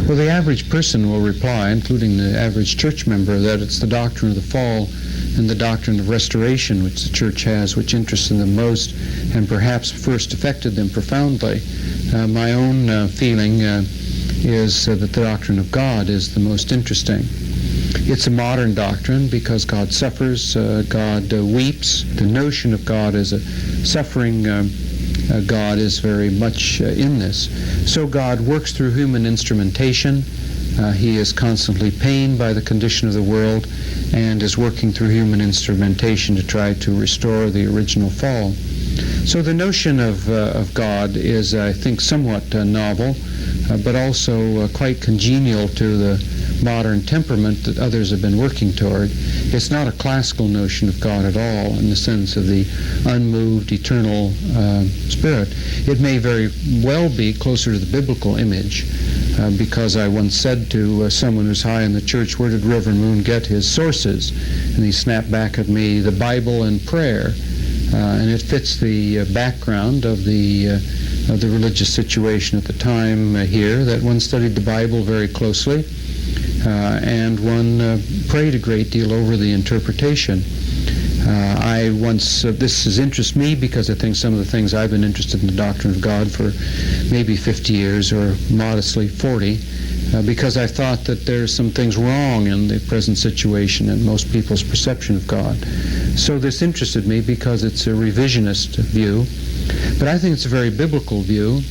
Well, the average person will reply, including the average church member, that it's the doctrine of the fall and the doctrine of restoration which the church has, which interested them most and perhaps first affected them profoundly. My own feeling is that the doctrine of God is the most interesting. It's a modern doctrine because God suffers, God weeps. The notion of God as a suffering God is very much in this. So God works through human instrumentation. He is constantly pained by the condition of the world and is working through human instrumentation to try to restore the original fall. So the notion of God is, I think, somewhat novel, but also quite congenial to the modern temperament that others have been working toward. It's not a classical notion of God at all in the sense of the unmoved, eternal spirit. It may very well be closer to the biblical image, because I once said to someone who's high in the church, "Where did Reverend Moon get his sources?" And he snapped back at me, "The Bible and prayer." And it fits the background of the religious situation at the time here, that one studied the Bible very closely, and one prayed a great deal over the interpretation. This has interested me because I think some of the things I've been interested in the doctrine of God for maybe 50 years or modestly 40, because I thought that there's some things wrong in the present situation and most people's perception of God. So this interested me because it's a revisionist view, but I think it's a very biblical view.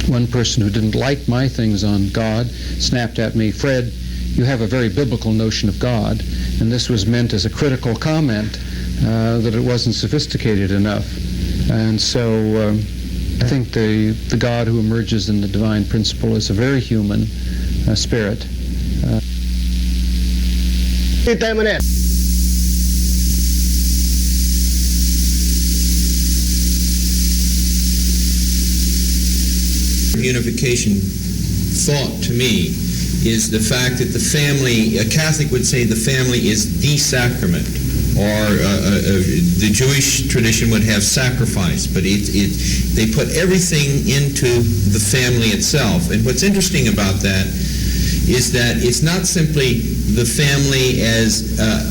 One person who didn't like my things on God snapped at me, "Fred, you have a very biblical notion of God," and this was meant as a critical comment that it wasn't sophisticated enough. And so I think the God who emerges in the divine principle is a very human spirit. Unification thought to me is the fact that the family, a Catholic would say the family is the sacrament, or the Jewish tradition would have sacrifice, but they put everything into the family itself. And what's interesting about that is that it's not simply the family as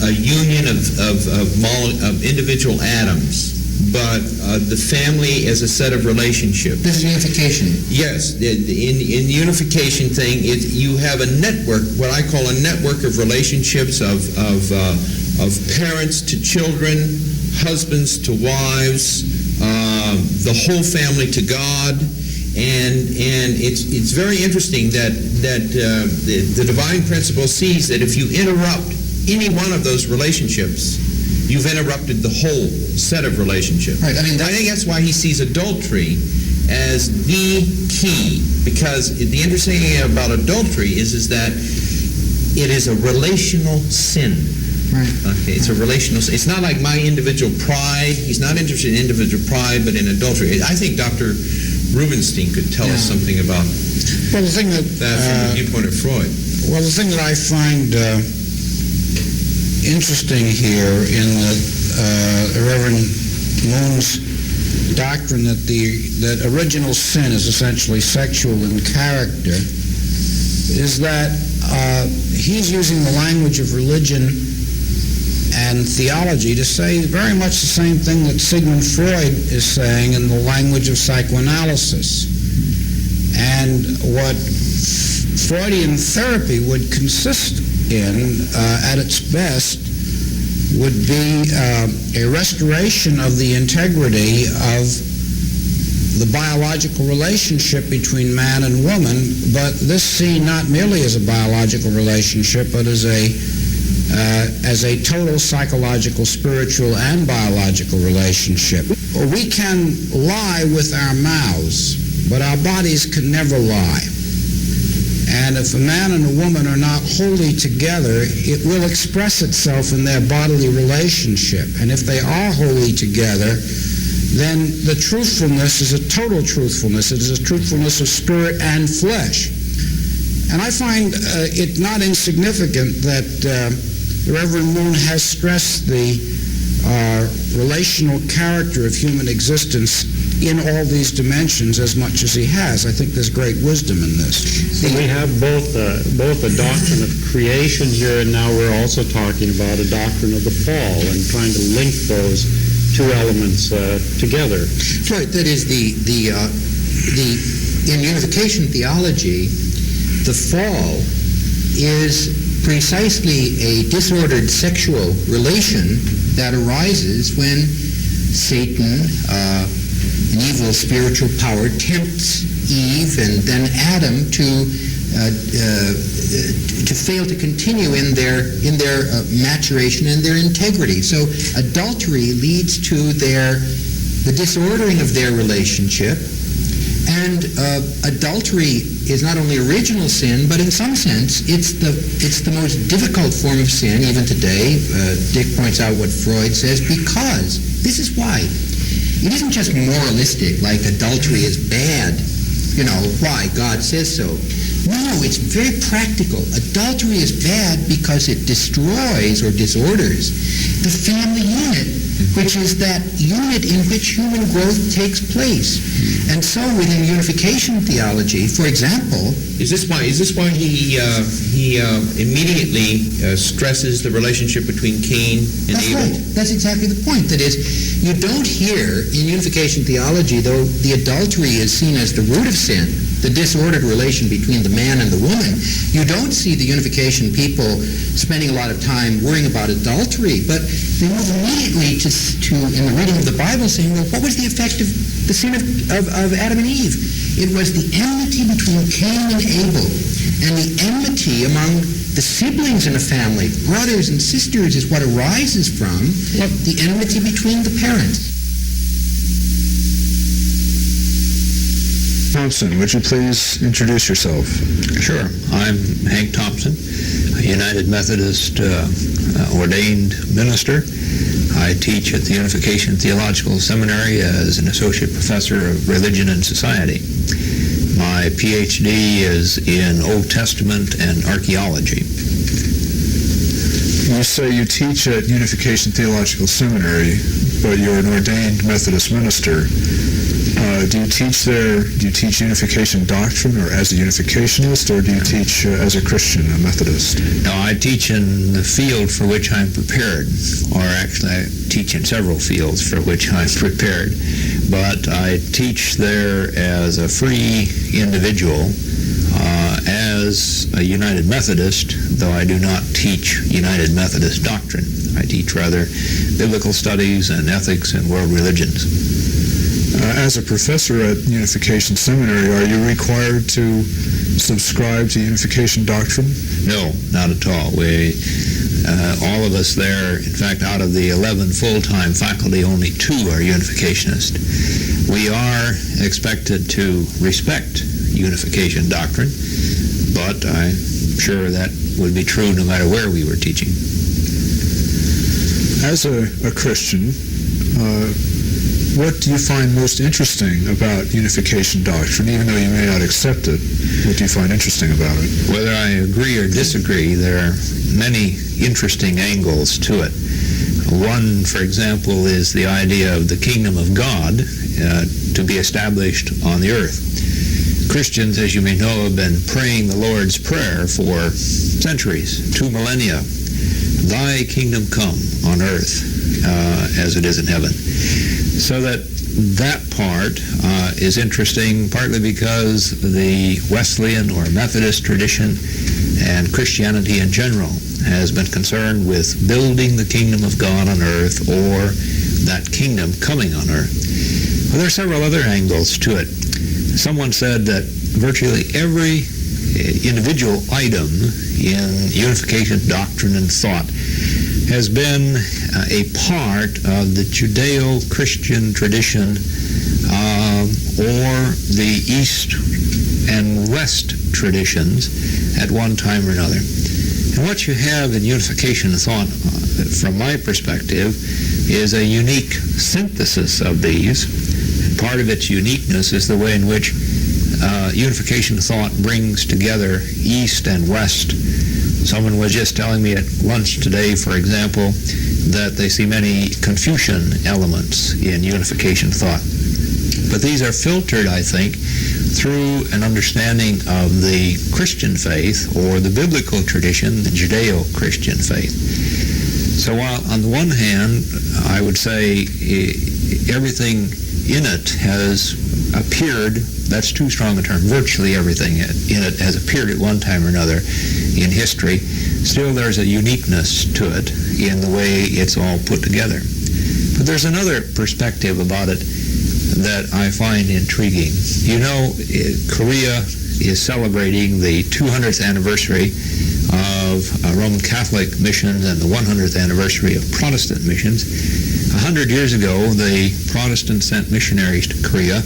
a union of individual atoms, but the family as a set of relationships. This is unification. Yes, in the unification thing, you have a network, what I call a network of relationships of parents to children, husbands to wives, the whole family to God, and it's very interesting that the divine principle sees that if you interrupt any one of those relationships, you've interrupted the whole set of relationships. Right. I think that's why he sees adultery as the key, because the interesting thing about adultery is that it is a relational sin. Right. Okay, it's a relational sin. It's not like my individual pride. He's not interested in individual pride, but in adultery. I think Dr. Rubenstein could tell us something about that from the viewpoint of Freud. Well, the thing that I find interesting here in the Reverend Moon's doctrine that original sin is essentially sexual in character is that he's using the language of religion and theology to say very much the same thing that Sigmund Freud is saying in the language of psychoanalysis. And what Freudian therapy would consist in, at its best, would be a restoration of the integrity of the biological relationship between man and woman, but this seen not merely as a biological relationship, but as a total psychological, spiritual, and biological relationship. We can lie with our mouths, but our bodies can never lie. And if a man and a woman are not wholly together, it will express itself in their bodily relationship. And if they are wholly together, then the truthfulness is a total truthfulness. It is a truthfulness of spirit and flesh. And I find it not insignificant that the Reverend Moon has stressed the relational character of human existence in all these dimensions as much as he has. I think there's great wisdom in this. So we have both a doctrine of creation here, and now we're also talking about a doctrine of the fall and trying to link those two elements together. Right. That is in unification theology, the fall is precisely a disordered sexual relation that arises when Satan, an evil spiritual power, tempts Eve and then Adam to fail to continue in their maturation and their integrity. So adultery leads to the disordering of their relationship, and adultery is not only original sin, but in some sense it's the most difficult form of sin even today. Dick points out what Freud says, because this is why. It isn't just moralistic, like adultery is bad, why God says so. No, it's very practical. Adultery is bad because it destroys or disorders the family unit, which is that unit in which human growth takes place. And so within unification theology, for example... Is this why he immediately stresses the relationship between Cain and Abel? Right. That's exactly the point. That is, you don't hear in unification theology, though the adultery is seen as the root of sin, the disordered relation between the man and the woman, you don't see the unification people spending a lot of time worrying about adultery, but they move immediately to in the reading of the Bible, saying, well, what was the effect of the sin of Adam and Eve? It was the enmity between Cain and Abel, and the enmity among the siblings in a family, brothers and sisters, is what arises from the enmity between the parents. Thompson, would you please introduce yourself? Sure. I'm Hank Thompson, a United Methodist ordained minister. I teach at the Unification Theological Seminary as an associate professor of religion and society. My PhD is in Old Testament and archaeology. You say you teach at Unification Theological Seminary, but you're an ordained Methodist minister. Do you teach there, do you teach unification doctrine or as a unificationist, or do you teach as a Christian, a Methodist? No, I teach in the field for which I'm prepared, or actually I teach in several fields for which I'm prepared. But I teach there as a free individual, as a United Methodist, though I do not teach United Methodist doctrine. I teach rather biblical studies and ethics and world religions. As a professor at Unification Seminary, are you required to subscribe to unification doctrine? No, not at all. All of us there, in fact, out of the 11 full-time faculty, only 2 are unificationists. We are expected to respect unification doctrine, but I'm sure that would be true no matter where we were teaching. As a Christian, what do you find most interesting about unification doctrine, even though you may not accept it? What do you find interesting about it? Whether I agree or disagree, there are many interesting angles to it. One, for example, is the idea of the kingdom of God to be established on the earth. Christians, as you may know, have been praying the Lord's Prayer for centuries, 2 millennia. Thy kingdom come on earth as it is in heaven. So that part is interesting, partly because the Wesleyan or Methodist tradition and Christianity in general has been concerned with building the kingdom of God on earth, or that kingdom coming on earth. Well, there are several other angles to it. Someone said that virtually every individual item in unification doctrine and thought has been a part of the Judeo-Christian tradition or the East and West traditions at one time or another. And what you have in unification thought, from my perspective, is a unique synthesis of these. And part of its uniqueness is the way in which unification thought brings together East and West. Someone was just telling me at lunch today, for example, that they see many Confucian elements in unification thought. But these are filtered, I think, through an understanding of the Christian faith or the biblical tradition, the Judeo-Christian faith. So while on the one hand, I would say everything in it has appeared, that's too strong a term, virtually everything in it has appeared at one time or another in history, still there's a uniqueness to it in the way it's all put together. But there's another perspective about it that I find intriguing. You know, Korea is celebrating the 200th anniversary of Roman Catholic missions and the 100th anniversary of Protestant missions. 100 years ago, the Protestants sent missionaries to Korea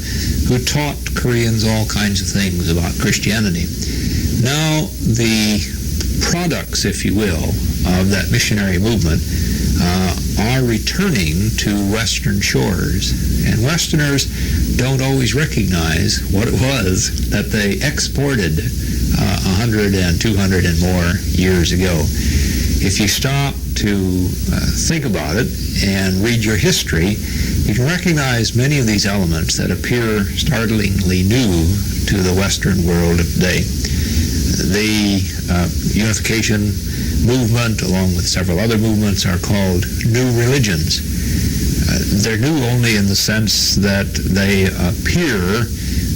who taught Koreans all kinds of things about Christianity. Now, the products, if you will, of that missionary movement are returning to Western shores. And Westerners don't always recognize what it was that they exported 100 and 200 and more years ago. If you stop to think about it and read your history, you can recognize many of these elements that appear startlingly new to the Western world of today. The Unification movement, along with several other movements, are called new religions. They're new only in the sense that they appear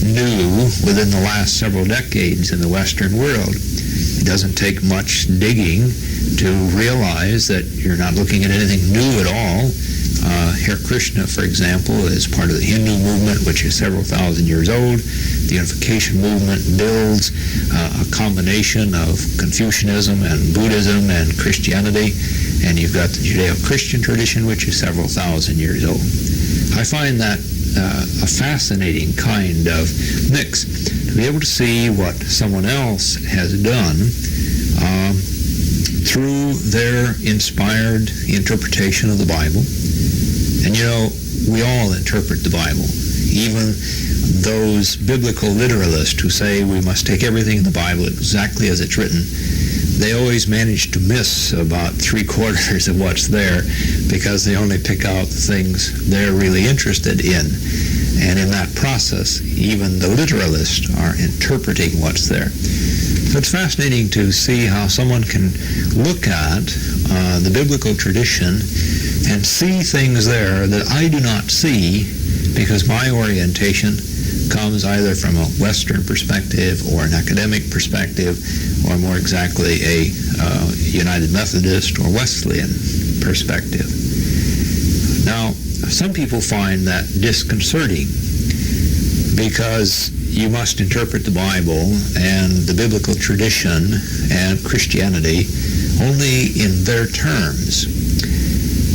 new within the last several decades in the Western world. It doesn't take much digging to realize that you're not looking at anything new at all. Hare Krishna, for example, is part of the Hindu movement, which is several thousand years old. The Unification movement builds a combination of Confucianism and Buddhism and Christianity, and you've got the Judeo-Christian tradition, which is several thousand years old. I find that a fascinating kind of mix, to be able to see what someone else has done through their inspired interpretation of the Bible. And you know, we all interpret the Bible. Even those biblical literalists who say we must take everything in the Bible exactly as it's written, they always manage to miss about 3/4 of what's there because they only pick out the things they're really interested in. And in that process, even the literalists are interpreting what's there. So it's fascinating to see how someone can look at the biblical tradition and see things there that I do not see because my orientation comes either from a Western perspective or an academic perspective, or more exactly a United Methodist or Wesleyan perspective. Now, some people find that disconcerting because you must interpret the Bible and the biblical tradition and Christianity only in their terms.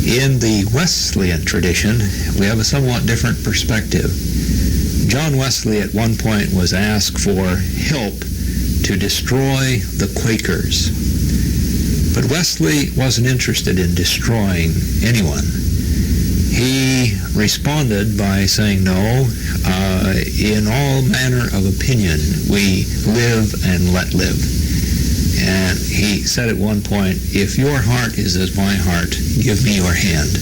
In the Wesleyan tradition, we have a somewhat different perspective. John Wesley at one point was asked for help to destroy the Quakers. But Wesley wasn't interested in destroying anyone. He responded by saying, no, in all manner of opinion, we live and let live. And he said at one point, if your heart is as my heart, give me your hand.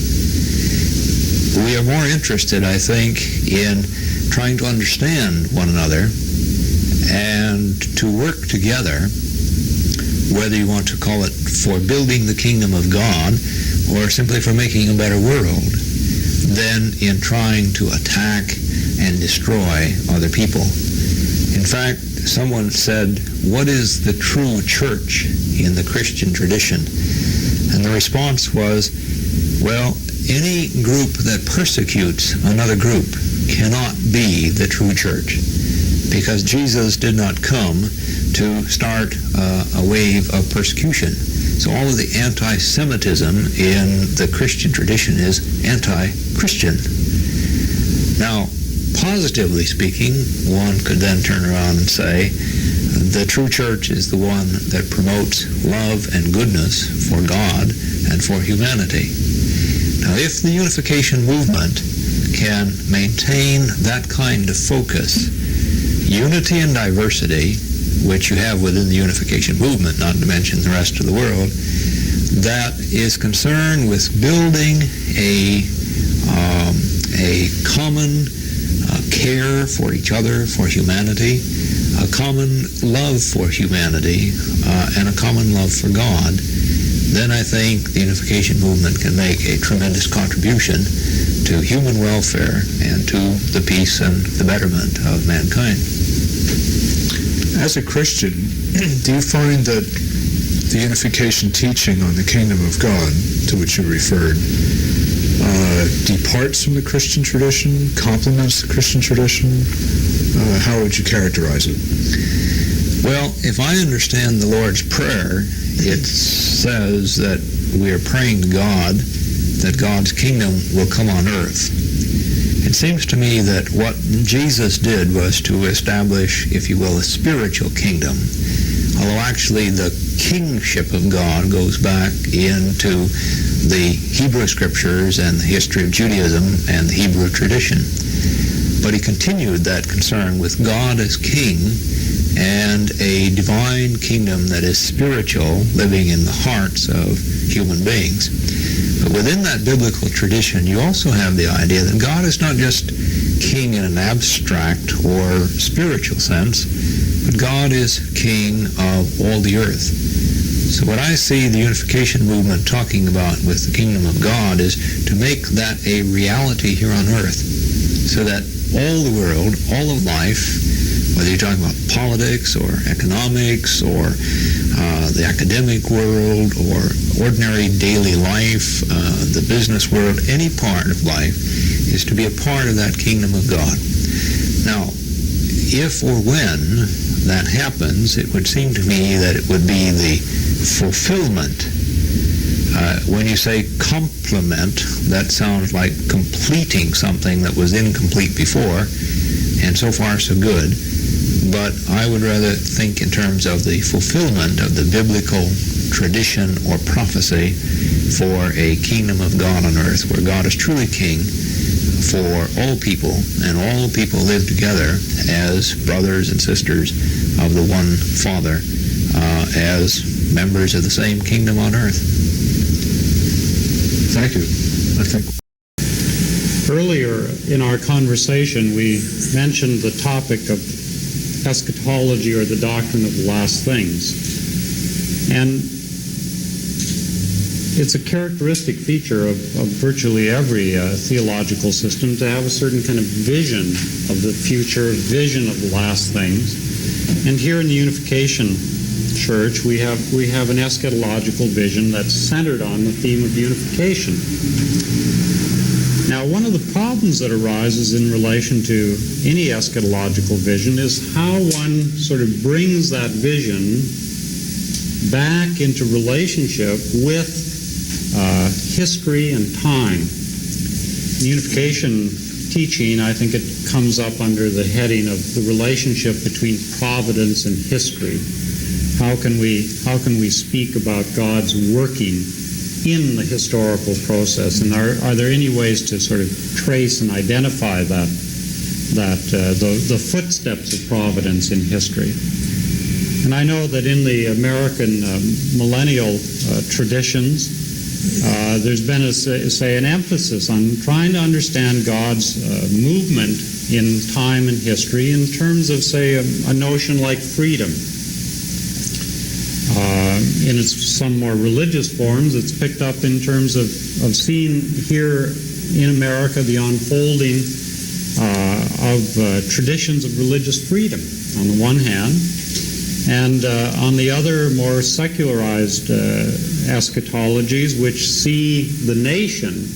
We are more interested, I think, in trying to understand one another and to work together, whether you want to call it for building the kingdom of God or simply for making a better world, than in trying to attack and destroy other people. In fact, someone said, what is the true church in the Christian tradition? And the response was, well, any group that persecutes another group cannot be the true church, because Jesus did not come to start a wave of persecution. So all of the anti-Semitism in the Christian tradition is anti-Christian. Now, positively speaking, one could then turn around and say, the true church is the one that promotes love and goodness for God and for humanity. Now, if the Unification movement can maintain that kind of focus, unity and diversity, which you have within the Unification movement, not to mention the rest of the world, that is concerned with building a common care for each other, for humanity, a common love for humanity, and a common love for God, then I think the Unification movement can make a tremendous contribution to human welfare and to the peace and the betterment of mankind. As a Christian, do you find that the Unification teaching on the kingdom of God, to which you referred, departs from the Christian tradition, complements the Christian tradition? How would you characterize it? Well, if I understand the Lord's Prayer, it says that we are praying to God that God's kingdom will come on earth. It seems to me that what Jesus did was to establish, if you will, a spiritual kingdom, although actually the kingship of God goes back into the Hebrew Scriptures and the history of Judaism and the Hebrew tradition. But he continued that concern with God as king and a divine kingdom that is spiritual, living in the hearts of human beings. But within that biblical tradition, you also have the idea that God is not just king in an abstract or spiritual sense, but God is king of all the earth. So what I see the Unification movement talking about with the kingdom of God is to make that a reality here on earth, so that all the world, all of life, whether you're talking about politics or economics or the academic world or ordinary daily life, the business world, any part of life is to be a part of that kingdom of God. Now, if or when that happens, it would seem to me that it would be the fulfillment. When you say complement, that sounds like completing something that was incomplete before, and so far so good. But I would rather think in terms of the fulfillment of the biblical tradition or prophecy for a kingdom of God on earth, where God is truly king for all people, and all people live together as brothers and sisters of the one Father, as members of the same kingdom on earth. Thank you. I think Earlier in our conversation, we mentioned the topic of eschatology, or the doctrine of the last things. And it's a characteristic feature of virtually every theological system to have a certain kind of vision of the future, vision of the last things. And here in the Unification Church, we have an eschatological vision that's centered on the theme of unification. Now, one of the problems that arises in relation to any eschatological vision is how one sort of brings that vision back into relationship with history and time. In unification teaching, I think it comes up under the heading of the relationship between providence and history. How can we speak about God's working in the historical process, and are there any ways to sort of trace and identify the footsteps of providence in history? And I know that in the American millennial traditions, there's been an emphasis on trying to understand God's movement in time and history in terms of, say, a notion like freedom. In some more religious forms, it's picked up in terms of seeing here in America the unfolding of traditions of religious freedom on the one hand, and on the other, more secularized eschatologies which see the nation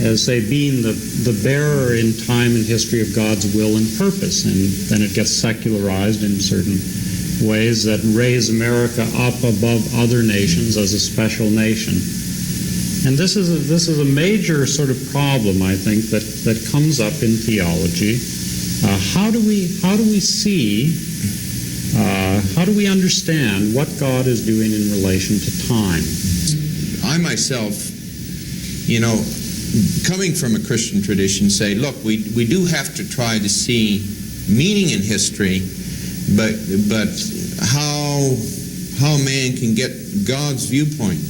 as, say, being the bearer in time and history of God's will and purpose, and then it gets secularized in certain ways that raise America up above other nations as a special nation. And this is a major sort of problem, I think, that comes up in theology. How do we see, how do we understand what God is doing in relation to time? I myself, coming from a Christian tradition, say, look, we do have to try to see meaning in history, but how man can get God's viewpoint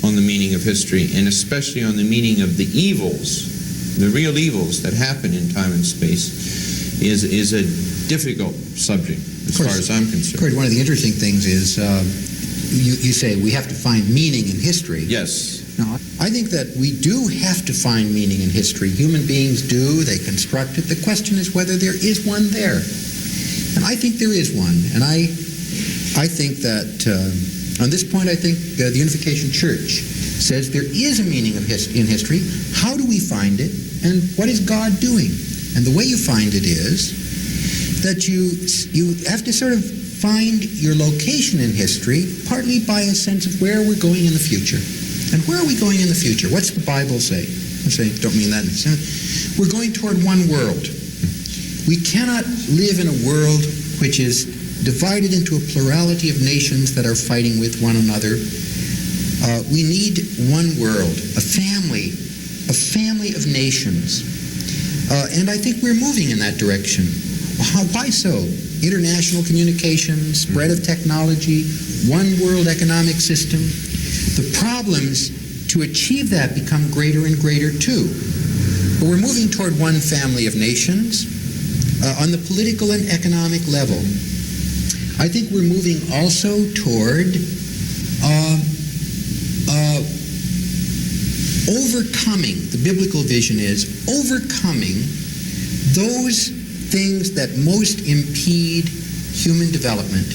on the meaning of history, and especially on the meaning of the evils, the real evils that happen in time and space, is a difficult subject as far as I'm concerned. Kurt, one of the interesting things is you say we have to find meaning in history. Yes. No, I think that we do have to find meaning in history. Human beings do. They construct it. The question is whether there is one there. And I think there is one. And I think that on this point, I think the Unification Church says there is a meaning in history. How do we find it? And what is God doing? And the way you find it is that you have to sort of find your location in history, partly by a sense of where we're going in the future. And where are we going in the future? What's the Bible say? I say, don't mean that in a sense. We're going toward one world. We cannot live in a world which is divided into a plurality of nations that are fighting with one another. We need one world, a family of nations. And I think we're moving in that direction. Why so? International communication, spread of technology, one world economic system. The problems to achieve that become greater and greater too. But we're moving toward one family of nations on the political and economic level. I think we're moving also toward overcoming, the biblical vision is overcoming those things that most impede human development.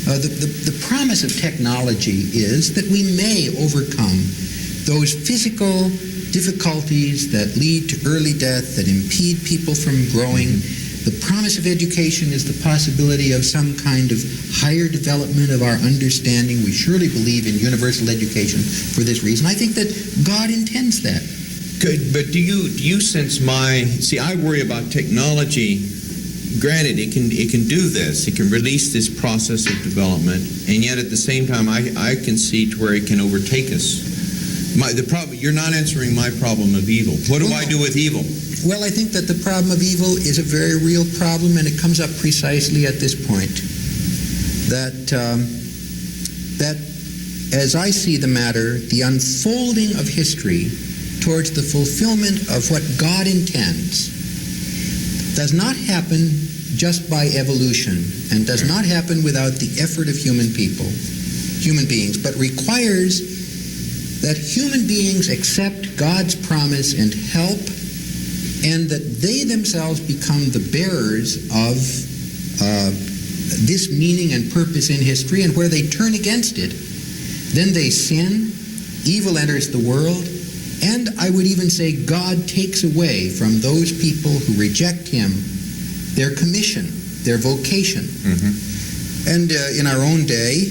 The promise of technology is that we may overcome those physical difficulties that lead to early death, that impede people from growing. The promise of education is the possibility of some kind of higher development of our understanding. We surely believe in universal education for this reason. I think that God intends that. Good, but do you sense I worry about technology. Granted, it can do this. It can release this process of development, and yet at the same time, I can see to where it can overtake us. You're not answering my problem of evil. What do I do with evil? Well, I think that the problem of evil is a very real problem, and it comes up precisely at this point. That as I see the matter, the unfolding of history towards the fulfillment of what God intends does not happen just by evolution and does not happen without the effort of human beings, but requires that human beings accept God's promise and help, and that they themselves become the bearers of this meaning and purpose in history, and where they turn against it, then they sin, evil enters the world, and I would even say God takes away from those people who reject Him their commission, their vocation. Mm-hmm. And in our own day,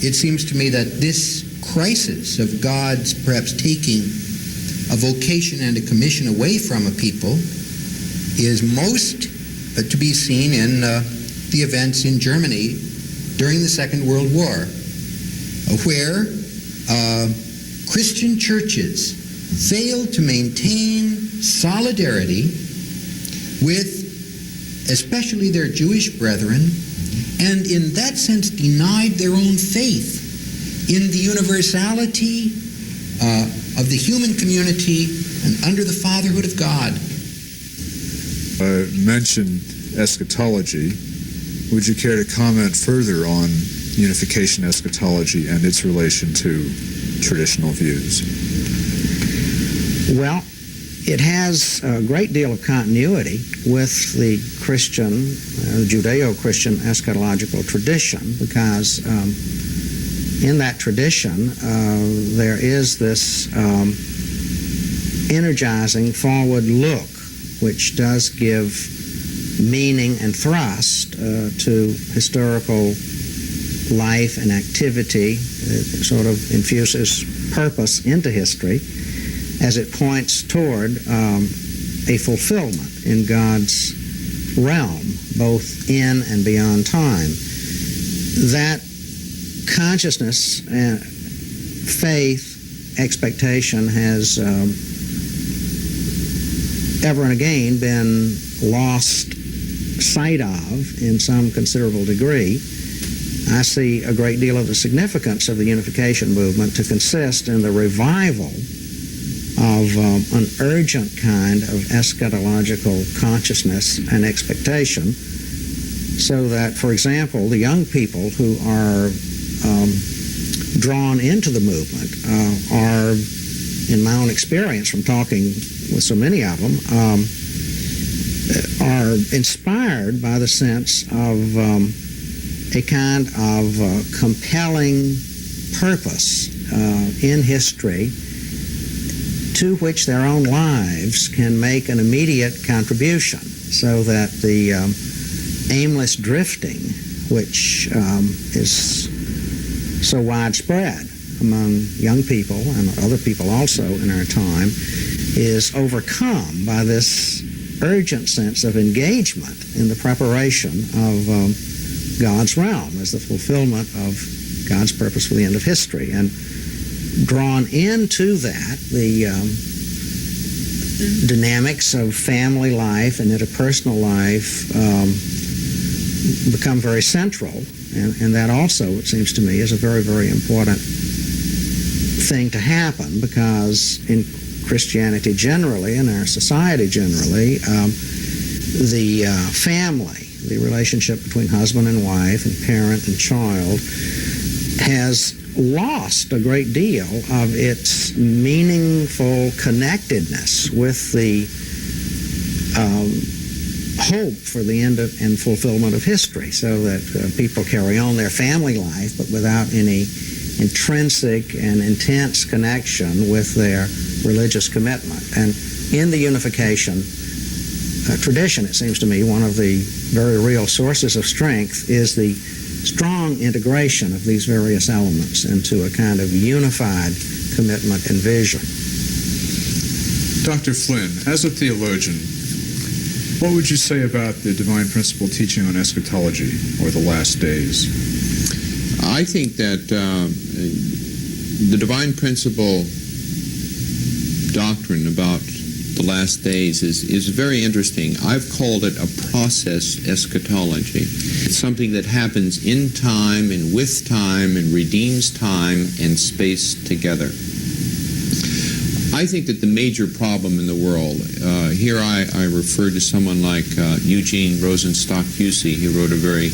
it seems to me that this crisis of God's perhaps taking a vocation and a commission away from a people is most to be seen in the events in Germany during the Second World War, where Christian churches failed to maintain solidarity with especially their Jewish brethren, and in that sense denied their own faith in the universality of the human community and under the fatherhood of God. Mentioned eschatology. Would you care to comment further on unification eschatology and its relation to traditional views? Well, it has a great deal of continuity with the Christian, Judeo-Christian eschatological tradition, because in that tradition there is this energizing forward look, which does give meaning and thrust to historical life and activity. It sort of infuses purpose into history as it points toward a fulfillment in God's realm, both in and beyond time. That consciousness, faith, expectation has ever and again been lost sight of in some considerable degree. I see a great deal of the significance of the unification movement to consist in the revival of an urgent kind of eschatological consciousness and expectation, so that, for example, the young people who are drawn into the movement are, in my own experience from talking with so many of them, are inspired by the sense of a kind of compelling purpose in history to which their own lives can make an immediate contribution, so that the aimless drifting, which is so widespread among young people and other people also in our time, is overcome by this urgent sense of engagement in the preparation of God's realm as the fulfillment of God's purpose for the end of history. And drawn into that, the dynamics of family life and interpersonal life become very central, and that also, it seems to me, is a very, very important thing to happen, because in Christianity generally, in our society generally, the family, the relationship between husband and wife and parent and child, has lost a great deal of its meaningful connectedness with the hope for the end of, and fulfillment of history, so that people carry on their family life but without any intrinsic and intense connection with their religious commitment. And in the Unification tradition, it seems to me, one of the very real sources of strength is the strong integration of these various elements into a kind of unified commitment and vision. Dr. Flynn, as a theologian, what would you say about the divine principle teaching on eschatology, or the last days? I think that the divine principle doctrine about the last days is very interesting. I've called it a process eschatology. It's something that happens in time and with time and redeems time and space together. I think that the major problem in the world, here I refer to someone like Eugene Rosenstock Pusey. He wrote a very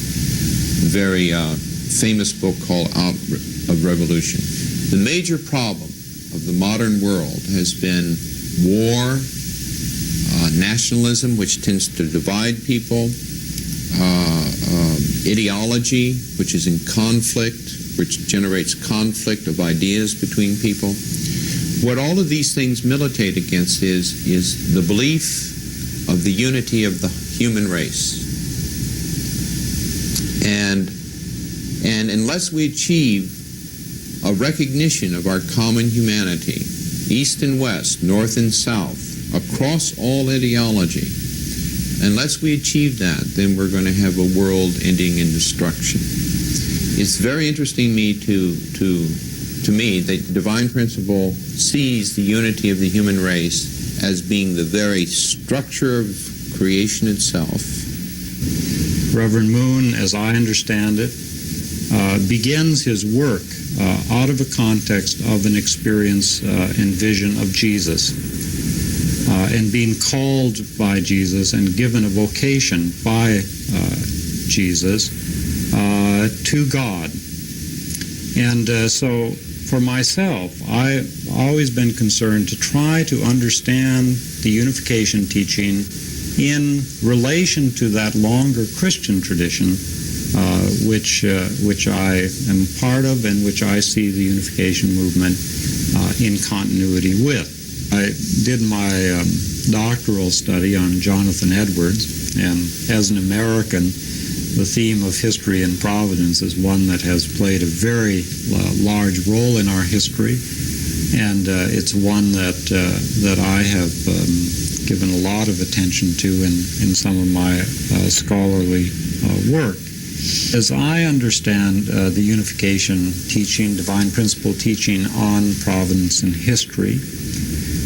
famous book called Out of Revolution. The major problem of the modern world has been war, nationalism, which tends to divide people, ideology, which is in conflict, which generates conflict of ideas between people. What all of these things militate against is the belief of the unity of the human race. And unless we achieve a recognition of our common humanity, East and West, North and South, across all ideology, unless we achieve that, then we're going to have a world ending in destruction. It's very interesting to me that divine principle sees the unity of the human race as being the very structure of creation itself. Reverend Moon, as I understand it, begins his work out of a context of an experience and vision of Jesus, and being called by Jesus and given a vocation by Jesus to God. And so for myself, I've always been concerned to try to understand the Unification teaching in relation to that longer Christian tradition which I am part of and which I see the Unification movement in continuity with. I did my doctoral study on Jonathan Edwards, and as an American, the theme of history and providence is one that has played a very large role in our history, and it's one that I have given a lot of attention to in some of my scholarly work. As I understand the Unification teaching, divine principle teaching on providence and history,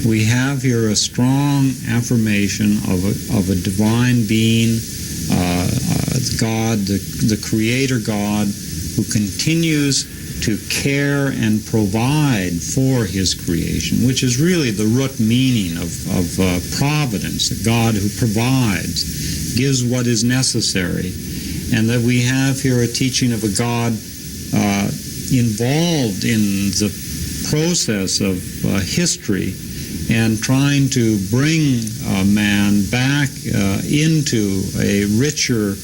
we have here a strong affirmation of a divine being, God, the Creator God, who continues to care and provide for his creation, which is really the root meaning of providence, a God who provides, gives what is necessary, and that we have here a teaching of a God involved in the process of history and trying to bring man back into a richer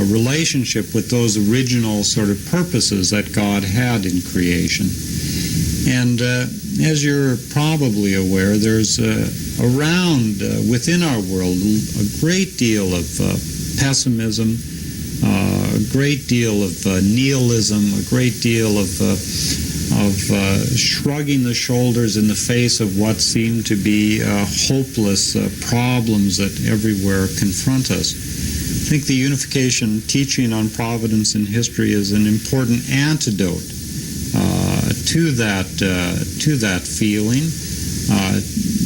relationship with those original sort of purposes that God had in creation. And as you're probably aware, there's around within our world a great deal of pessimism, a great deal of nihilism, a great deal of shrugging the shoulders in the face of what seem to be hopeless problems that everywhere confront us. I think the Unification teaching on providence in history is an important antidote to that feeling,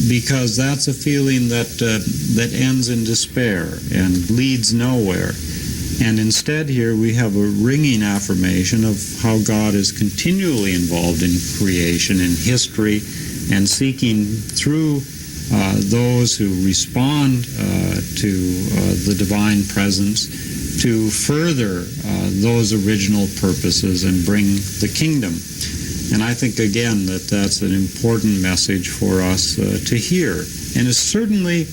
because that's a feeling that ends in despair and leads nowhere. And instead here we have a ringing affirmation of how God is continually involved in creation, in history, and seeking through those who respond to the divine presence to further those original purposes and bring the kingdom. And I think, again, that that's an important message for us to hear. And is certainly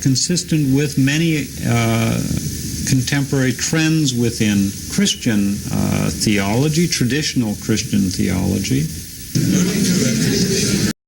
consistent with many contemporary trends within Christian theology, traditional Christian theology.